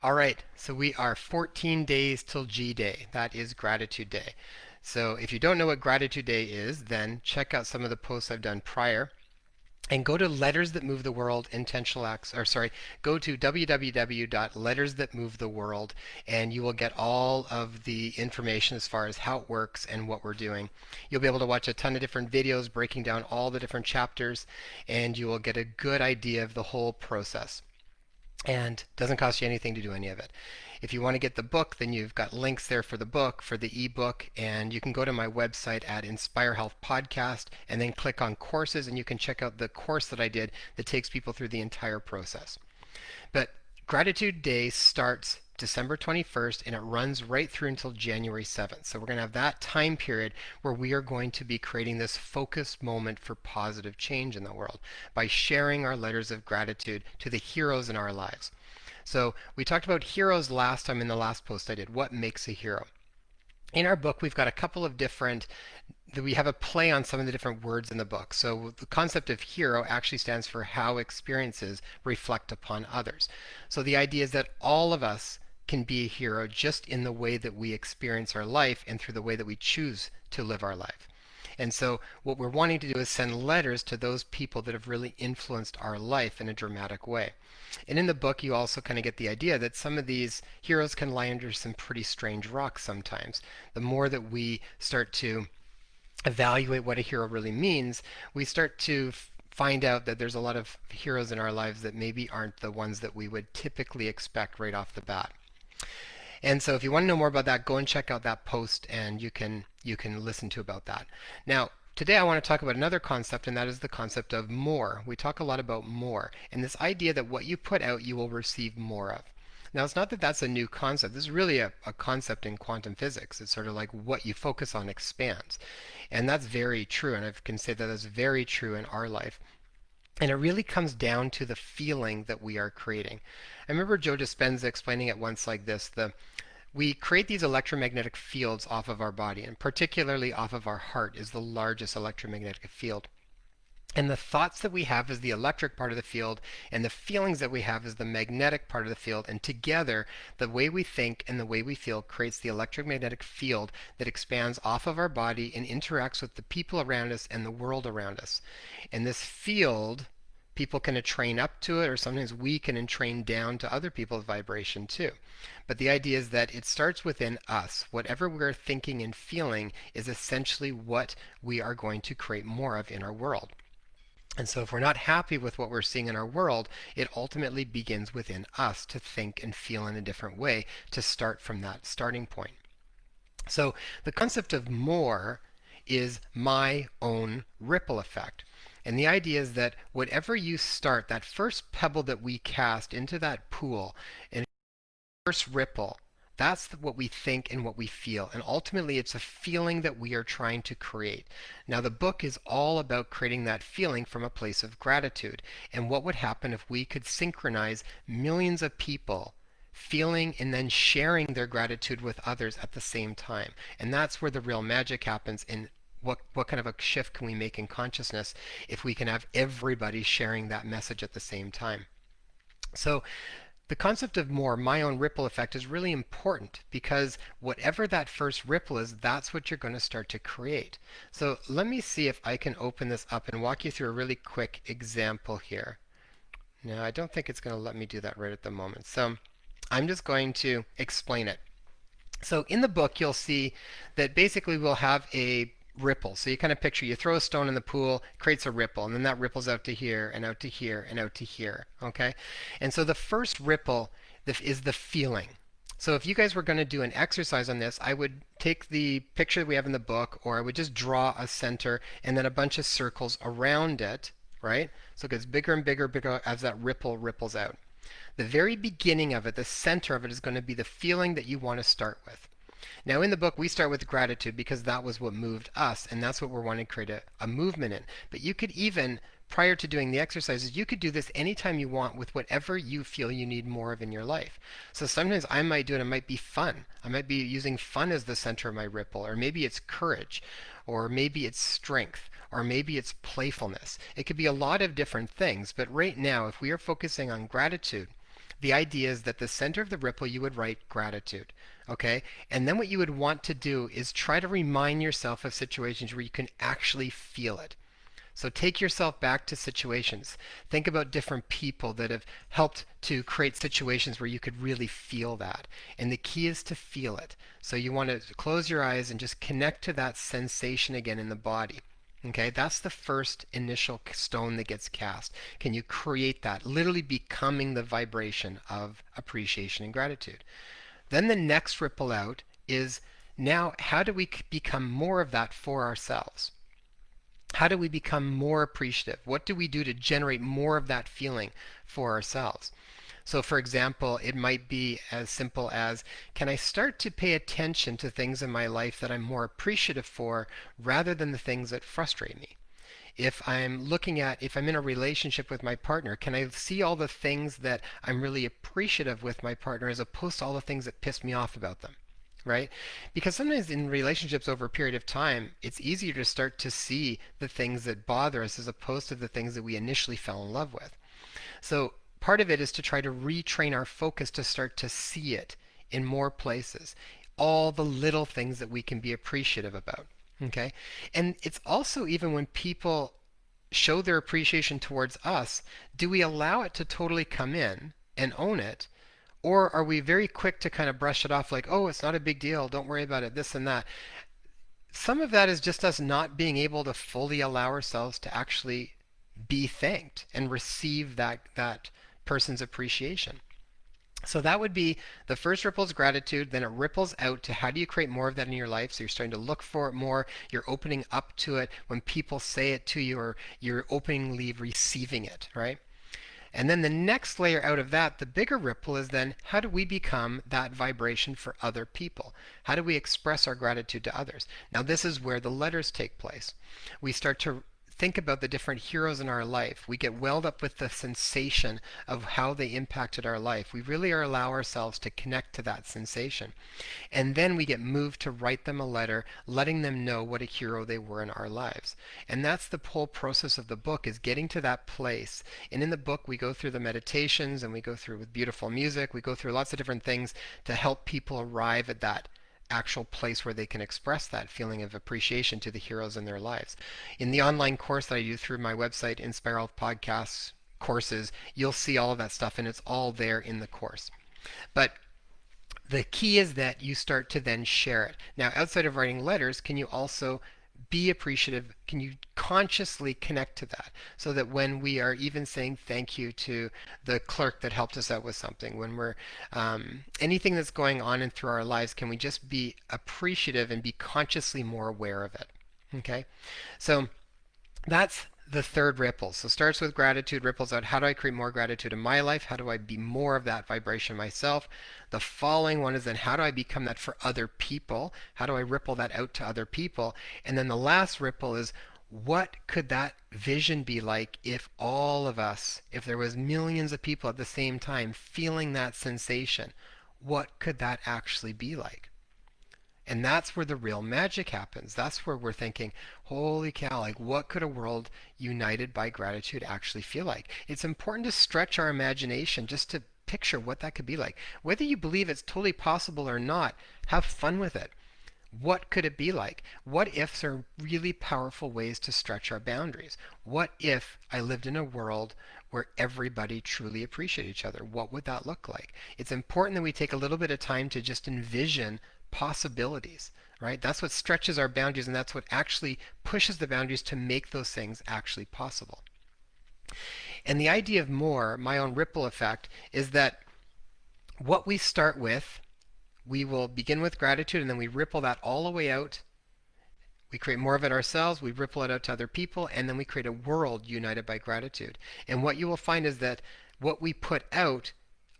All right, so we are 14 days till G Day. That is Gratitude Day. So if you don't know what Gratitude Day is, then check out some of the posts I've done prior and go to Letters That Move the World Intentional Acts, or sorry, go to www.lettersthatmovetheworld and you will get all of the information as far as how it works and what we're doing. You'll be able to watch a ton of different videos breaking down all the different chapters and you will get a good idea of the whole process. And it doesn't cost you anything to do any of it. If you want to get the book, then you've got links there for the book, for the ebook, and you can go to my website at Inspire Health Podcast and then click on courses, and you can check out the course that I did that takes people through the entire process. But Gratitude Day starts December 21st and it runs right through until January 7th. So we're going to have that time period where we are going to be creating this focused moment for positive change in the world by sharing our letters of gratitude to the heroes in our lives. So we talked about heroes last time in the last post I did. What makes a hero? In our book, we've got a couple of different we have a play on some of the different words in the book. So the concept of hero actually stands for how experiences reflect upon others. So the idea is that all of us can be a hero just in the way that we experience our life and through the way that we choose to live our life. And so what we're wanting to do is send letters to those people that have really influenced our life in a dramatic way. And in the book, you also kind of get the idea that some of these heroes can lie under some pretty strange rocks sometimes. The more that we start to evaluate what a hero really means, we start to find out that there's a lot of heroes in our lives that maybe aren't the ones that we would typically expect right off the bat. And so if you want to know more about that, go and check out that post and you can listen to about that. Now, today I want to talk about another concept, and that is the concept of more. We talk a lot about more, and this idea that what you put out, you will receive more of. Now, it's not that that's a new concept. This is really a concept in quantum physics. It's sort of like what you focus on expands. And that's very true, and I can say that that's very true in our life. And it really comes down to the feeling that we are creating. I remember Joe Dispenza explaining it once like this: we create these electromagnetic fields off of our body, and particularly off of our heart is the largest electromagnetic field. And the thoughts that we have is the electric part of the field, and the feelings that we have is the magnetic part of the field. And together, the way we think and the way we feel creates the electromagnetic field that expands off of our body and interacts with the people around us and the world around us. And this field, people can entrain up to it, or sometimes we can entrain down to other people's vibration too. But the idea is that it starts within us. Whatever we're thinking and feeling is essentially what we are going to create more of in our world. And so if we're not happy with what we're seeing in our world, it ultimately begins within us to think and feel in a different way to start from that starting point. So the concept of more is my own ripple effect. And the idea is that whatever you start, that first pebble that we cast into that pool, and first ripple, that's what we think and what we feel. And ultimately, it's a feeling that we are trying to create. Now, the book is all about creating that feeling from a place of gratitude. And what would happen if we could synchronize millions of people feeling and then sharing their gratitude with others at the same time? And that's where the real magic happens in what kind of a shift can we make in consciousness if we can have everybody sharing that message at the same time. So the concept of more, my own ripple effect, is really important because whatever that first ripple is, that's what you're going to start to create. So let me see if I can open this up and walk you through a really quick example here. Now, I don't think it's going to let me do that right at the moment. So I'm just going to explain it. So in the book, you'll see that basically we'll have a ripple. So you kind of picture you throw a stone in the pool, creates a ripple, and then that ripples out to here and out to here and out to here. Okay? And so the first ripple is the feeling. So if you guys were going to do an exercise on this, I would take the picture that we have in the book, or I would just draw a center and then a bunch of circles around it, right? So it gets bigger and bigger, bigger as that ripple ripples out. The very beginning of it, the center of it, is going to be the feeling that you want to start with. Now, in the book, we start with gratitude because that was what moved us, and that's what we're wanting to create a movement in. But you could even, prior to doing the exercises, you could do this anytime you want with whatever you feel you need more of in your life. So sometimes I might do it, it might be fun. I might be using fun as the center of my ripple, or maybe it's courage, or maybe it's strength, or maybe it's playfulness. It could be a lot of different things, but right now, if we are focusing on gratitude, The idea is that the center of the ripple you would write gratitude. Okay? And then what you would want to do is try to remind yourself of situations where you can actually feel it. So take yourself back to situations. Think about different people that have helped to create situations where you could really feel that. And the key is to feel it. So you want to close your eyes and just connect to that sensation again in the body. Okay, that's the first initial stone that gets cast. Can you create that, literally becoming the vibration of appreciation and gratitude? Then the next ripple out is, now how do we become more of that for ourselves? How do we become more appreciative? What do we do to generate more of that feeling for ourselves? So, for example, it might be as simple as, can I start to pay attention to things in my life that I'm more appreciative for rather than the things that frustrate me? If I'm in a relationship with my partner, can I see all the things that I'm really appreciative with my partner as opposed to all the things that piss me off about them? Right? Because sometimes in relationships over a period of time, it's easier to start to see the things that bother us as opposed to the things that we initially fell in love with. So part of it is to try to retrain our focus to start to see it in more places, all the little things that we can be appreciative about. Okay? And it's also, even when people show their appreciation towards us, do we allow it to totally come in and own it? Or are we very quick to kind of brush it off like, oh, it's not a big deal, don't worry about it, this and that? Some of that is just us not being able to fully allow ourselves to actually be thanked and receive that person's appreciation. So that would be the first ripple is gratitude, then it ripples out to how do you create more of that in your life? So you're starting to look for it more, you're opening up to it when people say it to you, or you're openly receiving it, right? And then the next layer out of that, the bigger ripple, is then how do we become that vibration for other people? How do we express our gratitude to others? Now, this is where the letters take place. We start to think about the different heroes in our life. We get welled up with the sensation of how they impacted our life. We really allow ourselves to connect to that sensation. And then we get moved to write them a letter, letting them know what a hero they were in our lives. And that's the whole process of the book, is getting to that place. And in the book, we go through the meditations, and we go through with beautiful music. We go through lots of different things to help people arrive at that actual place where they can express that feeling of appreciation to the heroes in their lives. In the online course that I do through my website, Inspire Health Podcasts courses, you'll see all of that stuff, and it's all there in the course. But the key is that you start to then share it. Now, outside of writing letters, can you also be appreciative? Can you consciously connect to that, so that when we are even saying thank you to the clerk that helped us out with something, when we're anything that's going on and through our lives, can we just be appreciative and be consciously more aware of it? Okay, so that's the third ripple. So starts with gratitude, ripples out. How do I create more gratitude in my life? How do I be more of that vibration myself? The following one is then, how do I become that for other people? How do I ripple that out to other people? And then the last ripple is, what could that vision be like if all of us, if there was millions of people at the same time feeling that sensation? What could that actually be like? And that's where the real magic happens. That's where we're thinking, holy cow, like what could a world united by gratitude actually feel like? It's important to stretch our imagination just to picture what that could be like. Whether you believe it's totally possible or not, have fun with it. What could it be like? What ifs are really powerful ways to stretch our boundaries. What if I lived in a world where everybody truly appreciated each other? What would that look like? It's important that we take a little bit of time to just envision possibilities, right? That's what stretches our boundaries, and that's what actually pushes the boundaries to make those things actually possible. And the idea of more, my own ripple effect, is that what we start with, we will begin with gratitude, and then we ripple that all the way out. We create more of it ourselves, we ripple it out to other people, and then we create a world united by gratitude. And what you will find is that what we put out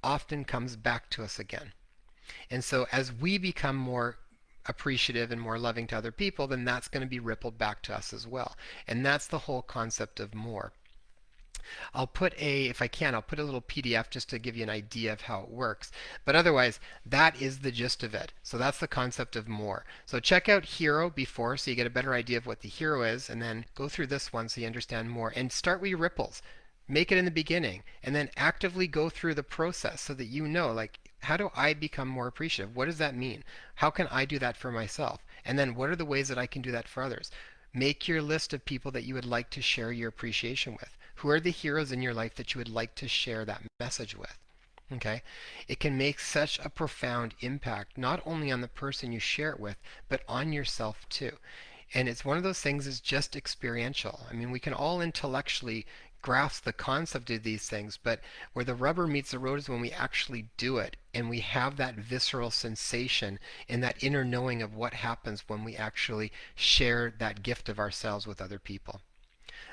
often comes back to us again. And so as we become more appreciative and more loving to other people, then that's going to be rippled back to us as well. And that's the whole concept of more. If I can, I'll put a little PDF just to give you an idea of how it works. But otherwise, that is the gist of it. So that's the concept of more. So check out Hero before so you get a better idea of what the hero is, and then go through this one so you understand more. And start with your ripples. Make it in the beginning, and then actively go through the process so that you know, like, how do I become more appreciative? What does that mean? How can I do that for myself? And then what are the ways that I can do that for others? Make your list of people that you would like to share your appreciation with. Who are the heroes in your life that you would like to share that message with? Okay? It can make such a profound impact, not only on the person you share it with, but on yourself too. And it's one of those things that's just experiential. I mean, we can all intellectually grasp the concept of these things, but where the rubber meets the road is when we actually do it and we have that visceral sensation and that inner knowing of what happens when we actually share that gift of ourselves with other people.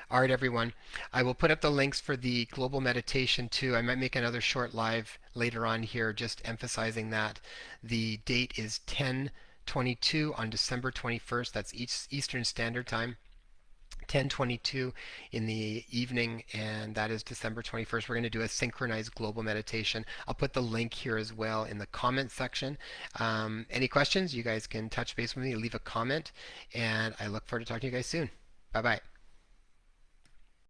All right, everyone. I will put up the links for the global meditation too. I might make another short live later on here, just emphasizing that. The date is 10/22 on December 21st. That's Eastern Standard Time. 10:22 in the evening, and that is December 21st. We're going to do a synchronized global meditation. I'll put the link here as well in the comment section. Any questions? You guys can touch base with me, leave a comment, and I look forward to talking to you guys soon. Bye bye.